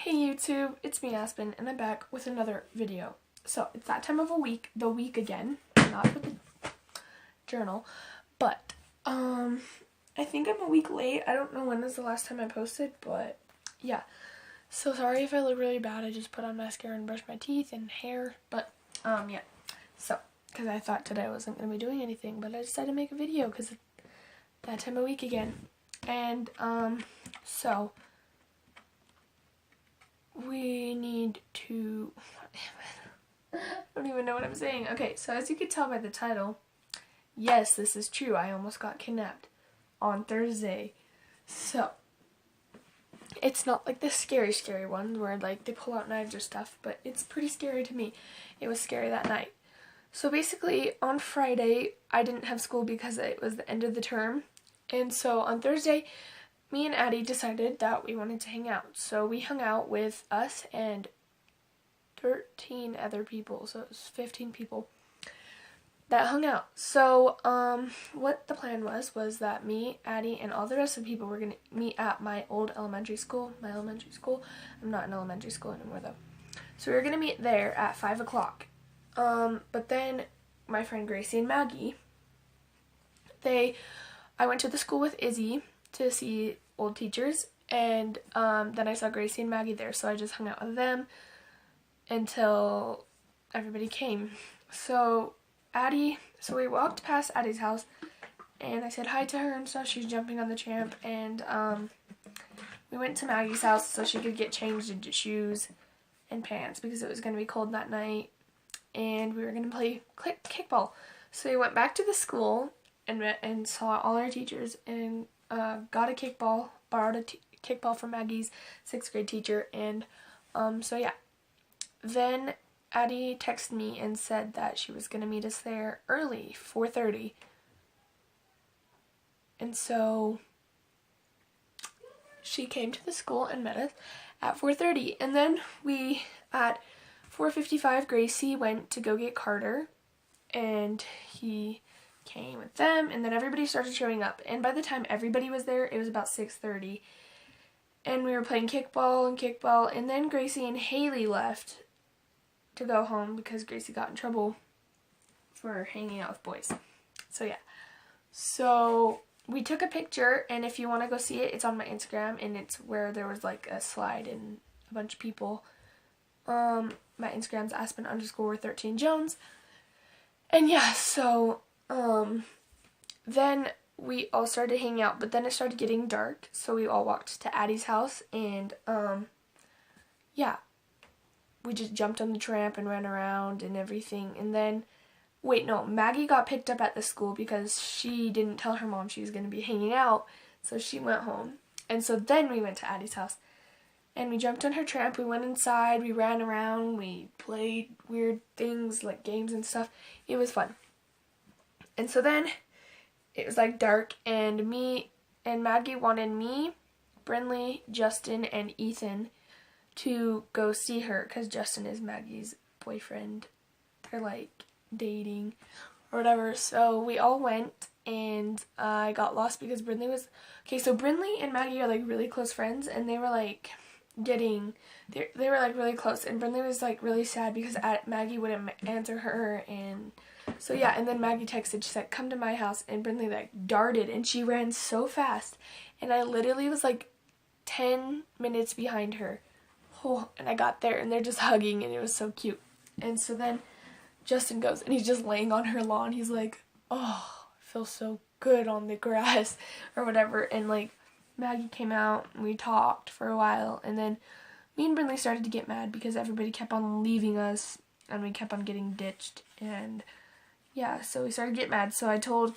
Hey YouTube, it's me Aspen, and I'm back with another video. So, it's that time of the week again, not with the journal, but, I think I'm a week late. I don't know when was the last time I posted, but, yeah. So, sorry if I look really bad. I just put on mascara and brushed my teeth and hair, but, yeah. So, because I thought today I wasn't going to be doing anything, but I decided to make a video because it's that time of week again. And, so we need to, I don't even know what I'm saying. Okay, so as you can tell by the title, yes, this is true. I almost got kidnapped on Thursday. So, it's not like the scary ones where like they pull out knives or stuff, but it's pretty scary to me. It was scary that night. So basically, on Friday, I didn't have school because it was the end of the term. And so on Thursday, me and Addie decided that we wanted to hang out. So we hung out with us and 13 other people. So it was 15 people that hung out. So what the plan was that me, Addie, and all the rest of the people were going to meet at my old elementary school. I'm not in elementary school anymore though. So we were going to meet there at 5 o'clock. But then my friend Gracie and Maggie, I went to the school with Izzy to see old teachers, and then I saw Gracie and Maggie there, so I just hung out with them until everybody came. So we walked past Addie's house, and I said hi to her and stuff. She's jumping on the tramp, and we went to Maggie's house so she could get changed into shoes and pants because it was going to be cold that night, and we were going to play kickball. So we went back to the school and saw all our teachers and got a kickball, borrowed a kickball from Maggie's 6th grade teacher, and so yeah. Then Addie texted me and said that she was going to meet us there early, 4:30. And so she came to the school and met us at 4:30. And then at 4:55, Gracie went to go get Carter, and he came with them, and then everybody started showing up, and by the time everybody was there, it was about 6:30, and we were playing kickball, and then Gracie and Haley left to go home because Gracie got in trouble for hanging out with boys. So yeah, so we took a picture, and if you want to go see it, it's on my Instagram, and it's where there was like a slide and a bunch of people. My Instagram's Aspen_13Jones, and yeah, so then we all started hanging out, but then it started getting dark, so we all walked to Addie's house, and, yeah, we just jumped on the tramp and ran around and everything, and then, Maggie got picked up at the school because she didn't tell her mom she was going to be hanging out, so she went home, and so then we went to Addie's house, and we jumped on her tramp, we went inside, we ran around, we played weird things, like games and stuff. It was fun. And so then it was like dark, and me and Maggie wanted me, Brinley, Justin, and Ethan to go see her because Justin is Maggie's boyfriend. They're like dating or whatever. So we all went, and I got lost because Brinley was so Brinley and Maggie are like really close friends, and they were like they were like really close, and Brinley was like really sad because Maggie wouldn't answer her, and so yeah, and then Maggie texted, she said, come to my house, and Brinley like darted, and she ran so fast, and I literally was like 10 minutes behind her. Oh, and I got there, and they're just hugging, and it was so cute. And so then Justin goes, and he's just laying on her lawn. He's like, oh, I feel so good on the grass, or whatever, and like Maggie came out, and we talked for a while, and then me and Brinley started to get mad because everybody kept on leaving us, and we kept on getting ditched, and yeah, so we started to get mad. So I texted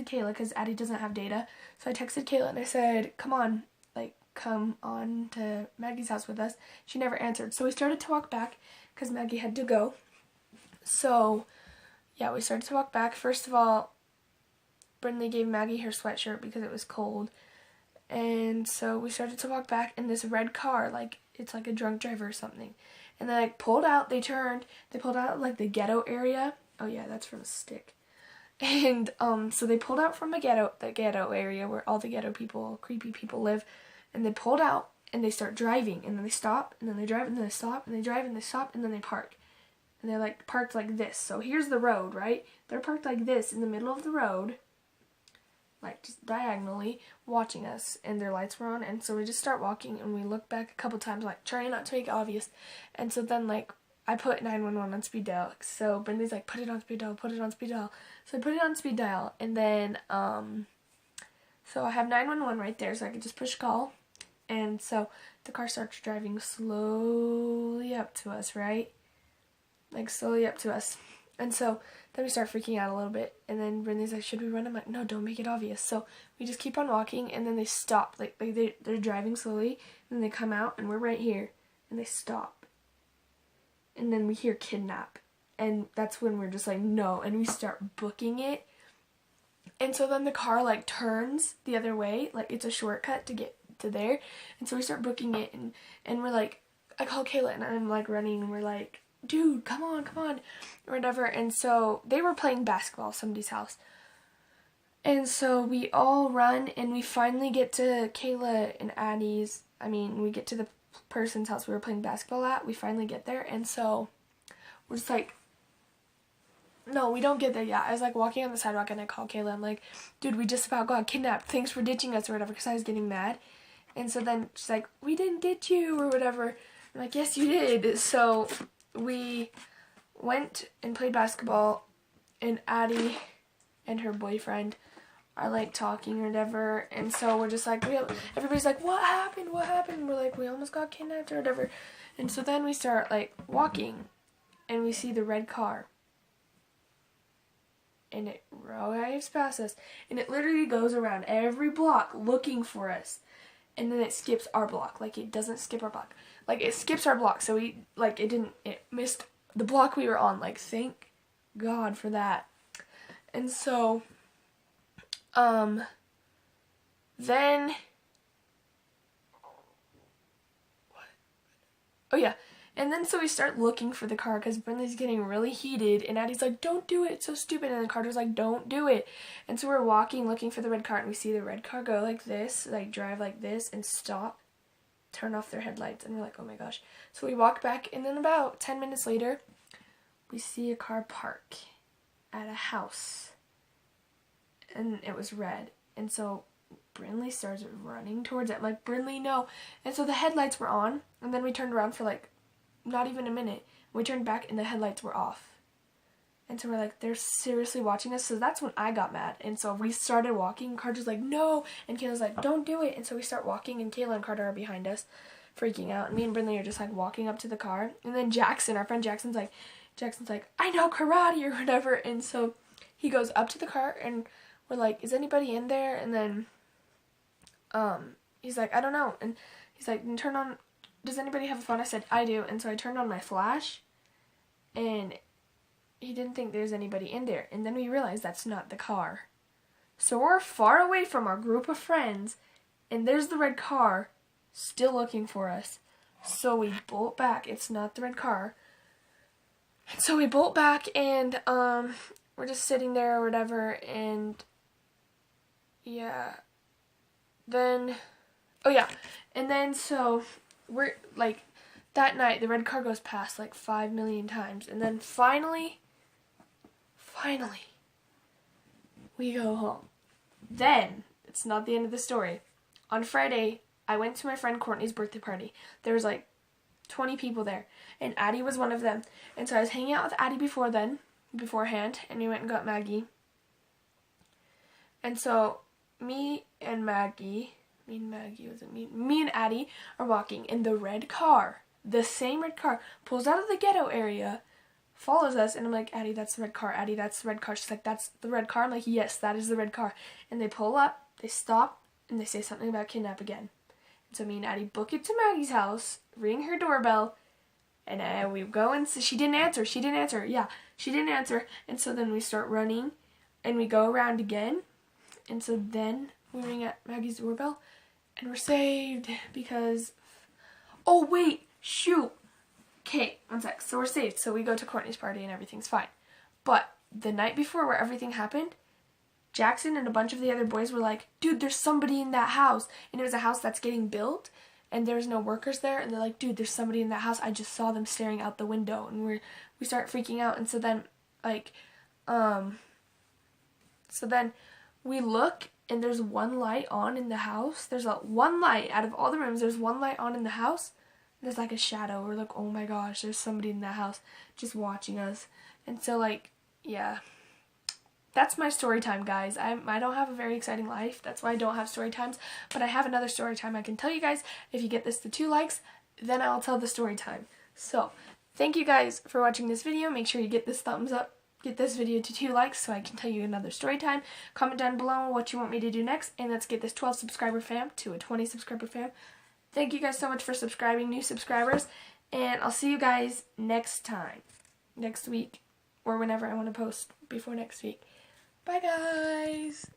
Kayla because Addie doesn't have data. So I texted Kayla and I said, come on to Maggie's house with us. She never answered. So we started to walk back because Maggie had to go. So yeah, we started to walk back. First of all, Brinley gave Maggie her sweatshirt because it was cold. And so we started to walk back in this red car, like it's like a drunk driver or something. And then they pulled out like the ghetto area. Oh yeah, that's from a stick. And so they pulled out from the ghetto area where all the ghetto people, creepy people live, and they pulled out, and they start driving, and then they stop, and then they drive, and then they stop, and they drive, and they stop, and then they park. And they're like parked like this. So here's the road, right? They're parked like this in the middle of the road, like just diagonally, watching us, and their lights were on. And so we just start walking, and we look back a couple times, like trying not to make it obvious. And so then like I put 911 on speed dial. So Brenda's like, put it on speed dial, put it on speed dial. So I put it on speed dial, and then so I have 911 right there, so I could just push call. And so the car starts driving slowly up to us, right? Like slowly up to us. And so then we start freaking out a little bit. And then Brenda's like, should we run? I'm like, no, don't make it obvious. So we just keep on walking, and then they stop. Like they're driving slowly, and then they come out, and we're right here, and they stop. And then we hear kidnap. And that's when we're just like, no. And we start booking it. And so then the car like turns the other way. Like it's a shortcut to get to there. And so we start booking it, and we're like, I call Kayla, and I'm like running, and we're like, dude, come on, or whatever. And so they were playing basketball at somebody's house. And so we all run, and we finally get to Kayla and Addie's. We get to the person's house we were playing basketball at. We finally get there, and so we're just like, no, we don't get there yet. I was like walking on the sidewalk, and I call Kayla. I'm like, dude, we just about got kidnapped. Thanks for ditching us or whatever, because I was getting mad. And so then she's like, we didn't ditch you or whatever. I'm like, yes, you did. So we went and played basketball, and Addie and her boyfriend are like talking or whatever. And so we're just like, everybody's like, what happened? And we're like, we almost got kidnapped or whatever. And so then we start like walking, and we see the red car. And it drives past us, and it literally goes around every block looking for us, and then it skips our block. Like it doesn't skip our block, like it skips our block. So it missed the block we were on. Like thank God for that. And so then what? Oh yeah. And then so we start looking for the car, because Brenda's getting really heated, and Addie's like, don't do it, it's so stupid. And then Carter's like, don't do it. And so we're walking looking for the red car, and we see the red car go like this, like drive like this, and stop, turn off their headlights, and we're like, oh my gosh. So we walk back, and then about 10 minutes later, we see a car park at a house, and it was red. And so Brinley starts running towards it, like, Brinley, no. And so the headlights were on, and then we turned around for like not even a minute. We turned back, and the headlights were off. And so we're like, they're seriously watching us. So that's when I got mad. And so we started walking. Carter's like, no. And Kayla's like, don't do it. And so we start walking, and Kayla and Carter are behind us, freaking out. And me and Brinley are just like walking up to the car. And then Jackson, our friend Jackson's like, I know karate or whatever. And so he goes up to the car, and we're like, is anybody in there? And then he's like, I don't know. And he's like, turn on, does anybody have a phone? I said, I do. And so I turned on my flash, and he didn't think there's anybody in there. And then we realized that's not the car. So we're far away from our group of friends, and there's the red car still looking for us. So we bolt back. It's not the red car. So we bolt back, and we're just sitting there or whatever, and yeah. Then, oh yeah, and then so we're like, that night the red car goes past like 5 million times, and then finally, we go home. Then, it's not the end of the story. On Friday, I went to my friend Courtney's birthday party. There was like 20 people there, and Addie was one of them. And so I was hanging out with Addie beforehand, and we went and got Maggie. And so me and Addie are walking, and the red car, the same red car, pulls out of the ghetto area, follows us, and I'm like, Addie, that's the red car. Addie, that's the red car. She's like, that's the red car. I'm like, yes, that is the red car. And they pull up, they stop, and they say something about kidnap again. And so me and Addie book it to Maggie's house, ring her doorbell, and we go, and so she didn't answer. Yeah, she didn't answer. And so then we start running, and we go around again. And so then we ring at Maggie's doorbell, and we're saved because, oh wait, shoot. Okay, one sec. So we're saved. So we go to Courtney's party, and everything's fine. But the night before, where everything happened, Jackson and a bunch of the other boys were like, dude, there's somebody in that house. And it was a house that's getting built. and there's no workers there, and they're like, dude, there's somebody in that house. I just saw them staring out the window, and we start freaking out. And so then like so then we look, and there's one light on in the house. There's one light out of all the rooms. There's one light on in the house. There's like a shadow. We're like, oh my gosh, there's somebody in that house just watching us. And so like, yeah, that's my story time, guys. I don't have a very exciting life. That's why I don't have story times. But I have another story time I can tell you guys. If you get this to 2 likes, then I'll tell the story time. So thank you guys for watching this video. Make sure you get this thumbs up. Get this video to 2 likes so I can tell you another story time. Comment down below what you want me to do next, and let's get this 12 subscriber fam to a 20 subscriber fam. Thank you guys so much for subscribing, new subscribers, and I'll see you guys next time, next week, or whenever I want to post before next week. Bye guys!